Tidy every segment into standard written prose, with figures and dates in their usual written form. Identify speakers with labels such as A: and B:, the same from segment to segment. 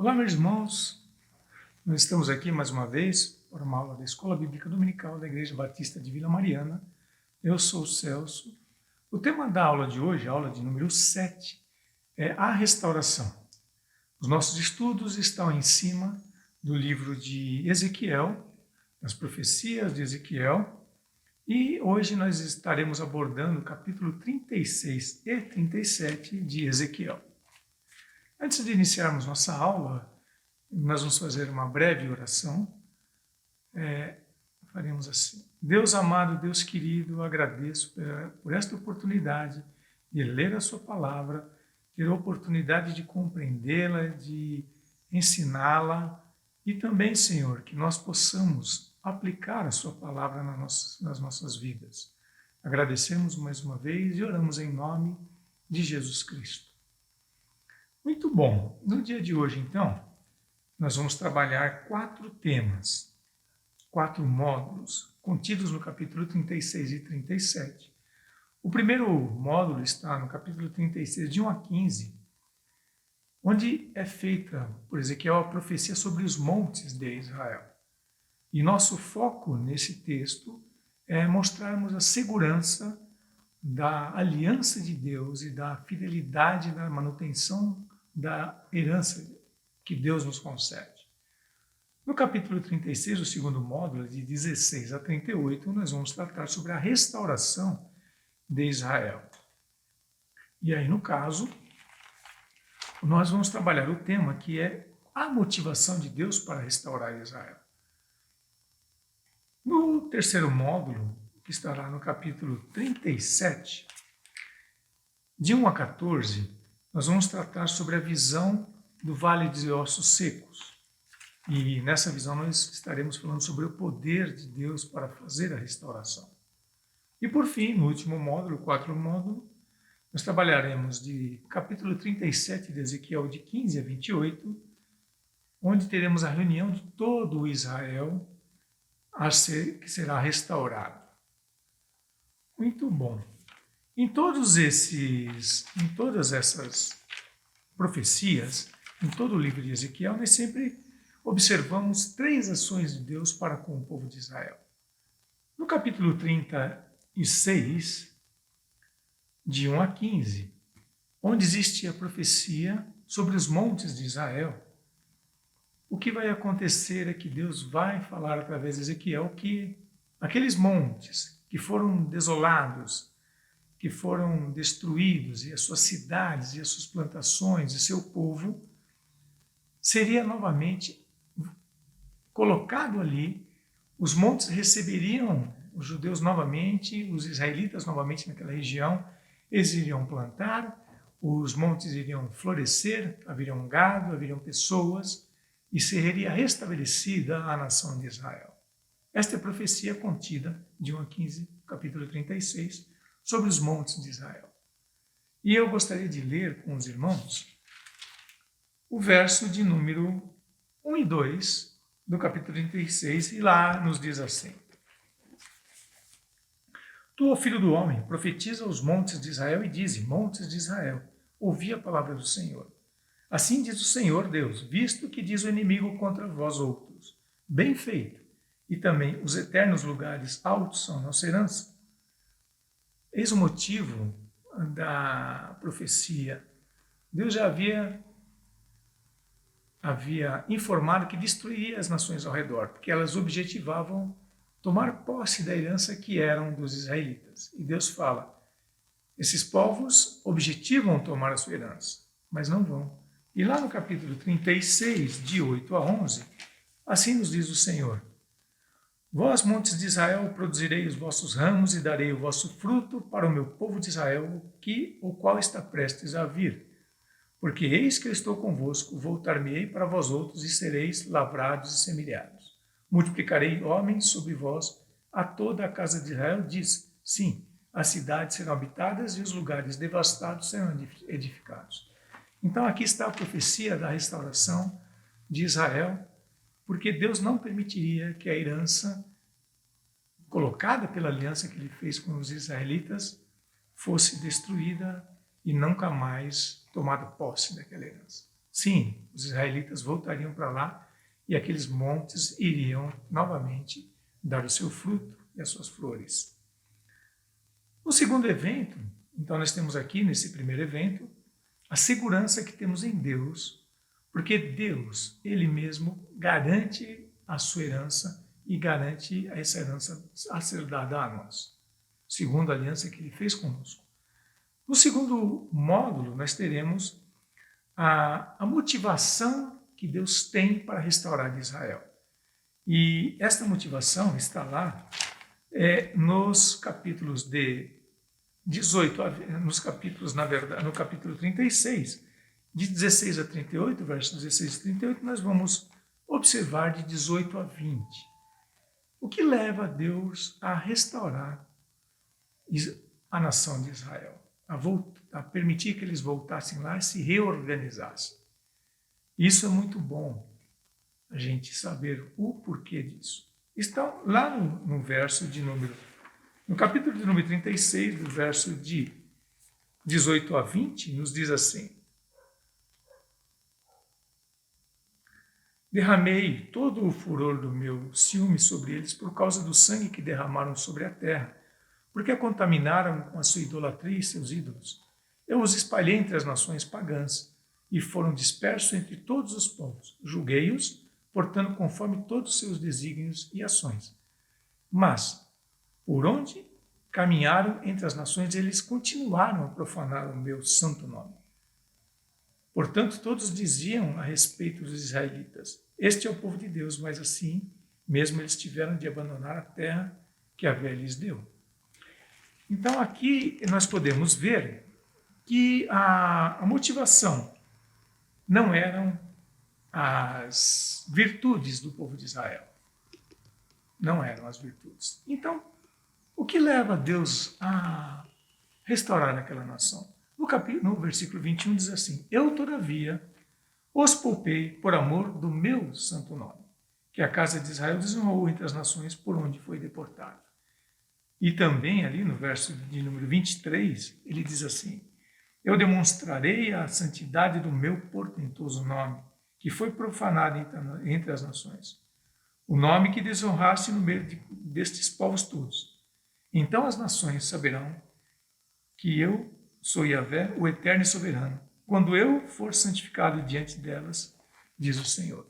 A: Olá, meus irmãos. Nós estamos aqui mais uma vez para uma aula da Escola Bíblica Dominical da Igreja Batista de Vila Mariana. Eu sou o Celso. O tema da aula de hoje, a aula de número 7, é a restauração. Os nossos estudos estão em cima do livro de Ezequiel, das profecias de Ezequiel, e hoje nós estaremos abordando o capítulo 36 e 37 de Ezequiel. Antes de iniciarmos nossa aula, nós vamos fazer uma breve oração. Faremos assim. Deus amado, Deus querido, agradeço por esta oportunidade de ler a sua palavra, ter a oportunidade de compreendê-la, de ensiná-la e também, Senhor, que nós possamos aplicar a sua palavra nas nossas vidas. Agradecemos mais uma vez e oramos em nome de Jesus Cristo. Muito bom. No dia de hoje, então, nós vamos trabalhar 4 temas, 4 módulos, contidos no capítulo 36 e 37. O primeiro módulo está no capítulo 36, de 1 a 15, onde é feita por Ezequiel a profecia sobre os montes de Israel. E nosso foco nesse texto é mostrarmos a segurança da aliança de Deus e da fidelidade na manutenção da herança que Deus nos concede. No capítulo 36, o segundo módulo, de 16 a 38, nós vamos tratar sobre a restauração de Israel. E aí, no caso, nós vamos trabalhar o tema que é a motivação de Deus para restaurar Israel. No terceiro módulo, que estará no capítulo 37, de 1 a 14, nós vamos tratar sobre a visão do Vale de Ossos Secos. E nessa visão nós estaremos falando sobre o poder de Deus para fazer a restauração. E por fim, no último módulo, 4 módulo, nós trabalharemos de capítulo 37 de Ezequiel, de 15 a 28, onde teremos a reunião de todo o Israel que será restaurado. Muito bom. Em todas essas profecias, em todo o livro de Ezequiel, nós sempre observamos 3 ações de Deus para com o povo de Israel. No capítulo 36, de 1 a 15, onde existe a profecia sobre os montes de Israel, o que vai acontecer é que Deus vai falar através de Ezequiel que aqueles montes que foram desolados, que foram destruídos, e as suas cidades, e as suas plantações, e seu povo, seria novamente colocado ali, os montes receberiam os judeus novamente, os israelitas novamente naquela região, eles iriam plantar, os montes iriam florescer, haveriam gado, haveriam pessoas, e seria restabelecida a nação de Israel. Esta é a profecia contida de 1 a 15, capítulo 36, sobre os montes de Israel. E eu gostaria de ler com os irmãos o verso de número 1 e 2 do capítulo 36, e lá nos diz assim: Tu, ó filho do homem, profetiza aos montes de Israel e dize: Montes de Israel, ouvi a palavra do Senhor. Assim diz o Senhor Deus, visto que diz o inimigo contra vós outros: Bem feito, e também os eternos lugares altos são nossa herança. Eis o motivo da profecia. Deus já havia informado que destruiria as nações ao redor, porque elas objetivavam tomar posse da herança que eram dos israelitas. E Deus fala, esses povos objetivam tomar a sua herança, mas não vão. E lá no capítulo 36, de 8 a 11, assim nos diz o Senhor: Vós, montes de Israel, produzirei os vossos ramos e darei o vosso fruto para o meu povo de Israel, o qual está prestes a vir. Porque eis que eu estou convosco, voltar-me-ei para vós outros e sereis lavrados e semeados. Multiplicarei homens sobre vós, a toda a casa de Israel, diz, sim, as cidades serão habitadas e os lugares devastados serão edificados. Então aqui está a profecia da restauração de Israel, porque Deus não permitiria que a herança colocada pela aliança que ele fez com os israelitas fosse destruída e nunca mais tomada posse daquela herança. sim, os israelitas voltariam para lá e aqueles montes iriam novamente dar o seu fruto e as suas flores. No segundo evento, então nós temos aqui, nesse primeiro evento, a segurança que temos em Deus, porque Deus, Ele mesmo, garante a sua herança e garante essa herança a ser dada a nós, segundo a aliança que Ele fez conosco. No segundo módulo, nós teremos a motivação que Deus tem para restaurar Israel. E esta motivação está lá nos capítulos de 18, nos capítulos, na verdade, no capítulo 36, de 16 a 38, versos 16 a 38, nós vamos observar de 18 a 20. O que leva Deus a restaurar a nação de Israel, a permitir que eles voltassem lá e se reorganizassem. Isso é muito bom, a gente saber o porquê disso. Então, lá no capítulo de número 36, do verso de 18 a 20, nos diz assim: derramei todo o furor do meu ciúme sobre eles por causa do sangue que derramaram sobre a terra, porque a contaminaram com a sua idolatria e seus ídolos. Eu os espalhei entre as nações pagãs e foram dispersos entre todos os povos. Julguei-os, portanto, conforme todos os seus desígnios e ações. Mas, por onde caminharam entre as nações, eles continuaram a profanar o meu santo nome. Portanto, todos diziam a respeito dos israelitas: este é o povo de Deus, mas assim mesmo eles tiveram de abandonar a terra que Yahvé lhes deu. Então, aqui nós podemos ver que a motivação não eram as virtudes do povo de Israel. Não eram as virtudes. Então, o que leva Deus a restaurar aquela nação? No versículo 21 diz assim: eu, todavia, os poupei por amor do meu santo nome, que a casa de Israel desonrou entre as nações por onde foi deportado. E também ali no verso de número 23, ele diz assim: eu demonstrarei a santidade do meu portentoso nome, que foi profanado entre as nações, o nome que desonraste no meio destes povos todos. Então as nações saberão que eu sou Yahvé, o eterno e soberano, quando eu for santificado diante delas, diz o Senhor.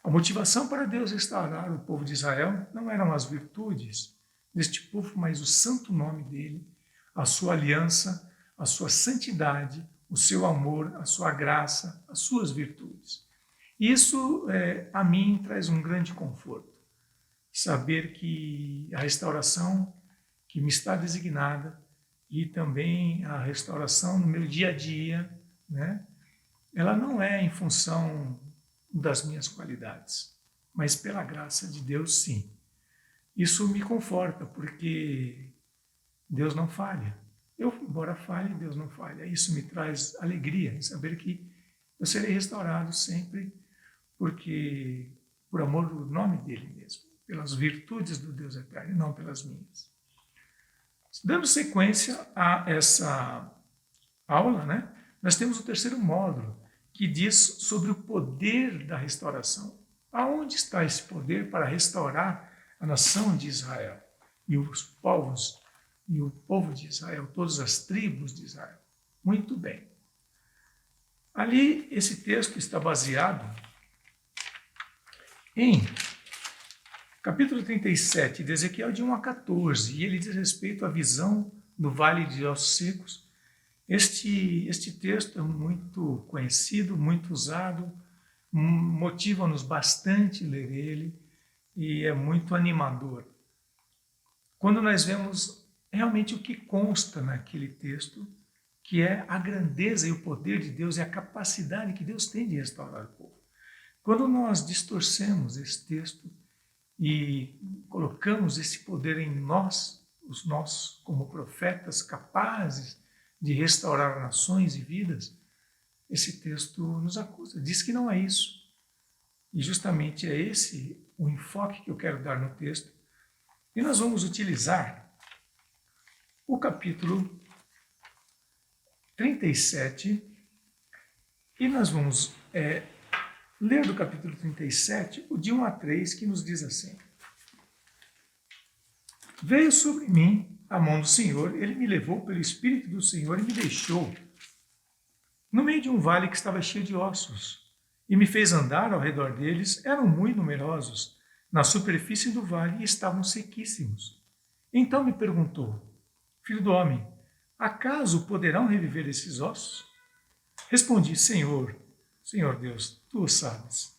A: A motivação para Deus restaurar o povo de Israel não eram as virtudes deste povo, mas o santo nome dele, a sua aliança, a sua santidade, o seu amor, a sua graça, as suas virtudes. Isso, a mim, traz um grande conforto. Saber que a restauração que me está designada e também a restauração no meu dia a dia, né, ela não é em função das minhas qualidades, mas pela graça de Deus, sim. Isso me conforta, porque Deus não falha. Eu, embora falhe, Deus não falha. Isso me traz alegria em saber que eu serei restaurado sempre, porque por amor do nome dele mesmo, pelas virtudes do Deus eterno, e não pelas minhas. Dando sequência a essa aula, né, nós temos o terceiro módulo, que diz sobre o poder da restauração. Aonde está esse poder para restaurar a nação de Israel e os povos, e o povo de Israel, todas as tribos de Israel? Muito bem. Ali, esse texto está baseado em capítulo 37 de Ezequiel, de 1 a 14, e ele diz respeito à visão do Vale de Ossos Secos. Este texto é muito conhecido, muito usado, motiva-nos bastante ler ele e é muito animador. Quando nós vemos realmente o que consta naquele texto, que é a grandeza e o poder de Deus e a capacidade que Deus tem de restaurar o povo. Quando nós distorcemos esse texto e colocamos esse poder em nós como profetas capazes de restaurar nações e vidas, esse texto nos acusa, diz que não é isso. E justamente é esse o enfoque que eu quero dar no texto. E nós vamos utilizar o capítulo 37 E nós vamos ler do capítulo 37, o de 1 a 3, que nos diz assim: Veio sobre mim a mão do Senhor, ele me levou pelo Espírito do Senhor e me deixou no meio de um vale que estava cheio de ossos, e me fez andar ao redor deles. Eram muito numerosos na superfície do vale e estavam sequíssimos. Então me perguntou: Filho do homem, acaso poderão reviver esses ossos? Respondi: Senhor Deus, tu o sabes.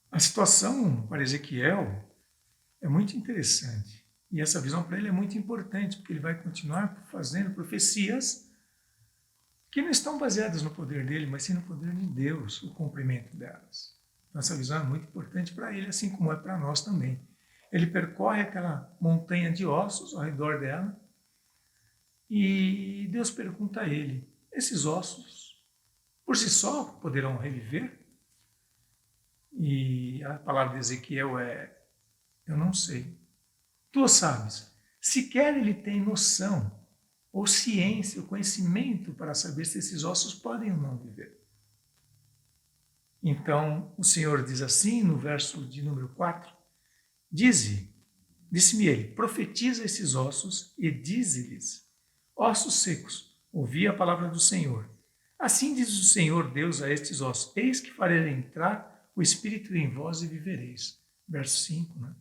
A: A situação para Ezequiel é muito interessante. E essa visão para ele é muito importante, porque ele vai continuar fazendo profecias que não estão baseadas no poder dele, mas sim no poder de Deus, o cumprimento delas. Então, essa visão é muito importante para ele, assim como é para nós também. Ele percorre aquela montanha de ossos ao redor dela e Deus pergunta a ele: esses ossos, por si só, poderão reviver? E a palavra de Ezequiel é: eu não sei. Tu o sabes. Sequer ele tem noção, ou ciência, ou conhecimento para saber se esses ossos podem ou não viver. Então, o Senhor diz assim, no verso de número 4, disse-me ele: profetiza esses ossos e dize-lhes: ossos secos, ouvi a palavra do Senhor. Assim diz o Senhor Deus a estes ossos: eis que farei entrar o Espírito em vós e vivereis. Verso 5, né?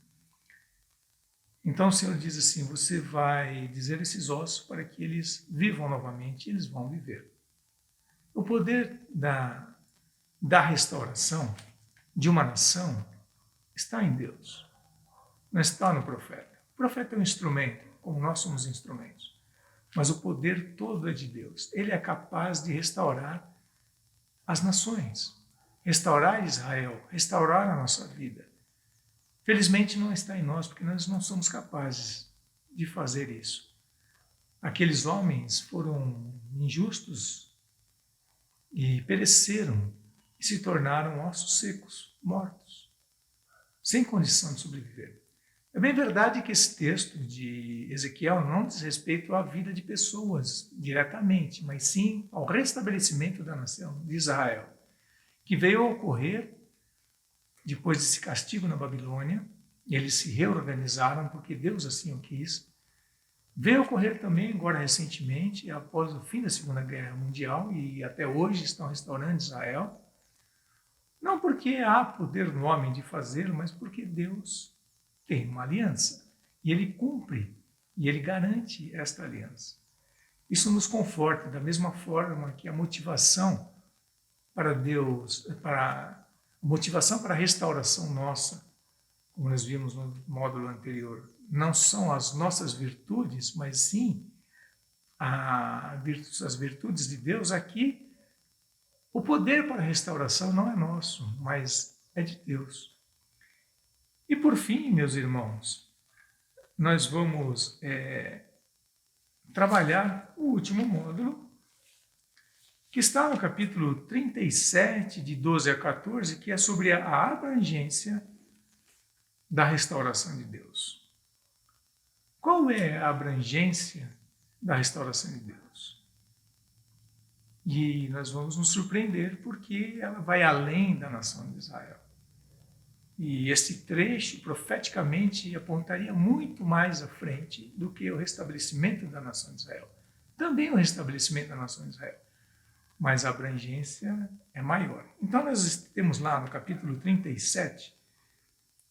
A: Então o Senhor diz assim: você vai dizer esses ossos para que eles vivam novamente, e eles vão viver. O poder da restauração de uma nação está em Deus, não está no profeta. O profeta é um instrumento, como nós somos instrumentos, mas o poder todo é de Deus. Ele é capaz de restaurar as nações, restaurar Israel, restaurar a nossa vida. Felizmente não está em nós, porque nós não somos capazes de fazer isso. Aqueles homens foram injustos e pereceram e se tornaram ossos secos, mortos, sem condição de sobreviver. É bem verdade que esse texto de Ezequiel não diz respeito à vida de pessoas diretamente, mas sim ao restabelecimento da nação de Israel, que veio a ocorrer depois desse castigo na Babilônia. Eles se reorganizaram porque Deus assim o quis. Veio a ocorrer também agora recentemente, após o fim da Segunda Guerra Mundial, e até hoje estão restaurando Israel. Não porque há poder no homem de fazê-lo, mas porque Deus tem uma aliança. E ele cumpre, e ele garante esta aliança. Isso nos conforta, da mesma forma que a motivação para Deus, a motivação para a restauração nossa, como nós vimos no módulo anterior, não são as nossas virtudes, mas sim as virtudes de Deus. Aqui, o poder para a restauração não é nosso, mas é de Deus. E por fim, meus irmãos, nós vamos trabalhar o último módulo, que está no capítulo 37, de 12 a 14, que é sobre a abrangência da restauração de Deus. Qual é a abrangência da restauração de Deus? E nós vamos nos surpreender porque ela vai além da nação de Israel. E esse trecho, profeticamente, apontaria muito mais à frente do que o restabelecimento da nação de Israel. Também o restabelecimento da nação de Israel, mas a abrangência é maior. Então nós temos lá no capítulo 37,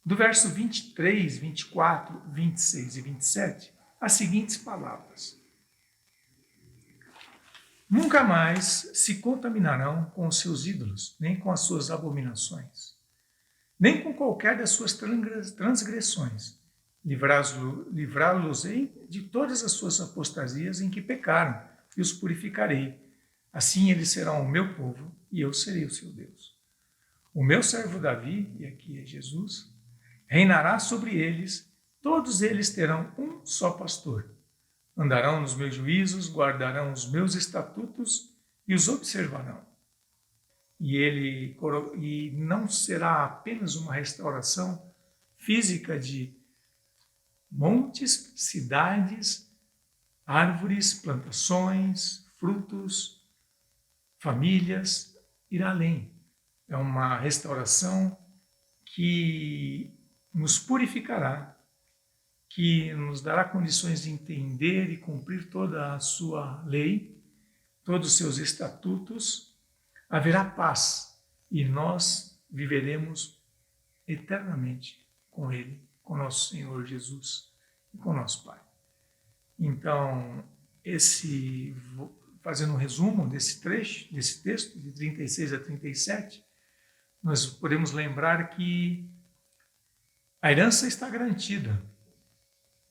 A: do verso 23, 24, 26 e 27, as seguintes palavras: nunca mais se contaminarão com os seus ídolos, nem com as suas abominações, nem com qualquer das suas transgressões. Livrá-los-ei de todas as suas apostasias em que pecaram, e os purificarei. Assim eles serão o meu povo, e eu serei o seu Deus. O meu servo Davi, e aqui é Jesus, reinará sobre eles, todos eles terão um só pastor. Andarão nos meus juízos, guardarão os meus estatutos e os observarão. E não será apenas uma restauração física de montes, cidades, árvores, plantações, frutos, famílias, ir além. É uma restauração que nos purificará, que nos dará condições de entender e cumprir toda a sua lei, todos os seus estatutos. Haverá paz e nós viveremos eternamente com Ele, com nosso Senhor Jesus e com nosso Pai. Então, fazendo um resumo desse trecho, desse texto, de 36 a 37, nós podemos lembrar que a herança está garantida,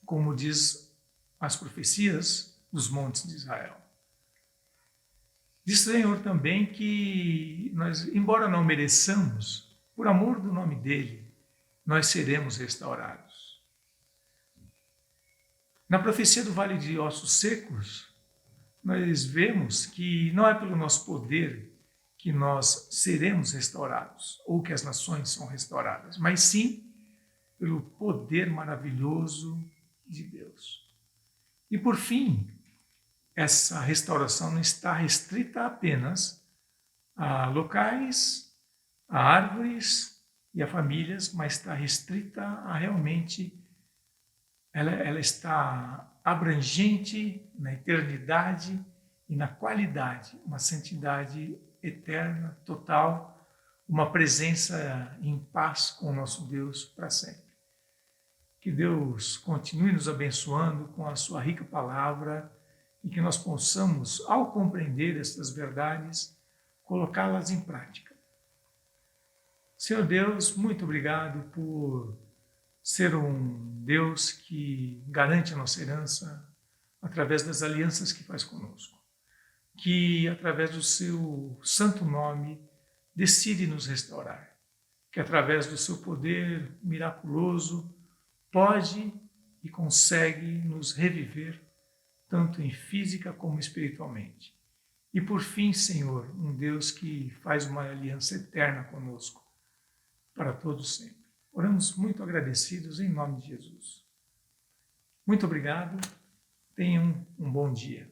A: como diz as profecias dos montes de Israel. Diz o Senhor também que nós, embora não mereçamos, por amor do nome dele, nós seremos restaurados. Na profecia do Vale de Ossos Secos, nós vemos que não é pelo nosso poder que nós seremos restaurados, ou que as nações são restauradas, mas sim pelo poder maravilhoso de Deus. E por fim, essa restauração não está restrita apenas a locais, a árvores e a famílias, mas está restrita a realmente, ela está abrangente na eternidade e na qualidade, uma santidade eterna, total, uma presença em paz com o nosso Deus para sempre. Que Deus continue nos abençoando com a sua rica palavra e que nós possamos, ao compreender estas verdades, colocá-las em prática. Senhor Deus, muito obrigado por ser um Deus que garante a nossa herança através das alianças que faz conosco, que através do seu santo nome decide nos restaurar, que através do seu poder miraculoso pode e consegue nos reviver, tanto em física como espiritualmente. E por fim, Senhor, um Deus que faz uma aliança eterna conosco, para todos sempre. Oramos muito agradecidos em nome de Jesus. Muito obrigado, tenham um bom dia.